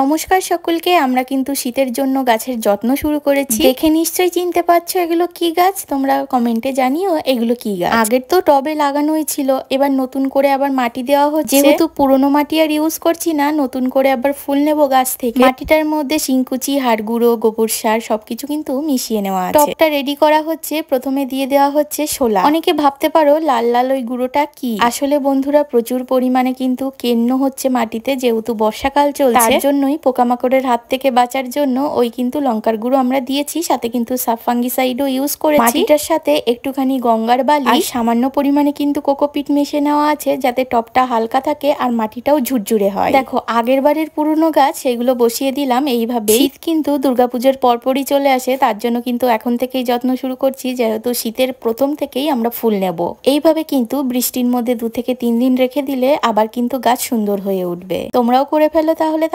নমস্কার সকলকে। আমরা কিন্তু শীতের জন্য গাছের যত্ন শুরু করেছি। দেখে নিশ্চয়ই চিনতে পারছো এগুলো কি গাছ। তোমরা কমেন্টে জানিও এগুলো কি গাছ। আগের তো টবে লাগানোই ছিল, এবার নতুন করে আবার মাটি দেওয়া হচ্ছে। যেহেতু পুরোনো মাটি আর ইউজ করছি না, নতুন করে আবার ফুল নেব গাছ থেকে। মাটিটার মধ্যে শিংকুচি, হাড় গুঁড়ো, গোবর সার সবকিছু কিন্তু মিশিয়ে নেওয়া আছে। টবটা রেডি করা হচ্ছে। প্রথমে দিয়ে দেওয়া হচ্ছে শোলা। অনেকে ভাবতে পারো লাল লাল ওই গুঁড়োটা কি। আসলে বন্ধুরা, প্রচুর পরিমাণে কিন্তু কেন্ন হচ্ছে মাটিতে, যেহেতু বর্ষাকাল চলছে, তার জন্যই পোকামাকড়ের হাত থেকে বাঁচার জন্য ওই কিন্তু লঙ্কার গুঁড়ো আমরা দিয়েছি। সাথে কিন্তু ফাঙ্গিসাইডও ইউজ করেছি। মাটিটার সাথে একটুখানি গঙ্গার বালি আর সামান্য পরিমাণে কিন্তু কোকোপিট মিশিয়ে নেওয়া আছে, যাতে টবটা হালকা থাকে আর মাটিটাও ঝুরঝুরে হয়। দেখো, আগের বারের পুরনো গাছ সেগুলো বসিয়ে দিলাম এইভাবে। শীত কিন্তু দুর্গাপুজোর পরপরই চলে আসে, তার জন্য কিন্তু এখন থেকেই যত্ন শুরু করছি, যেহেতু শীতের প্রথম থেকেই আমরা ফুল নেব। এইভাবে কিন্তু বৃষ্টির মধ্যে 2 থেকে 3 দিন রেখে দিলে আবার কিন্তু গাছ সুন্দর হয়ে উঠবে। তোমরাও করে ফেলো তাহলে।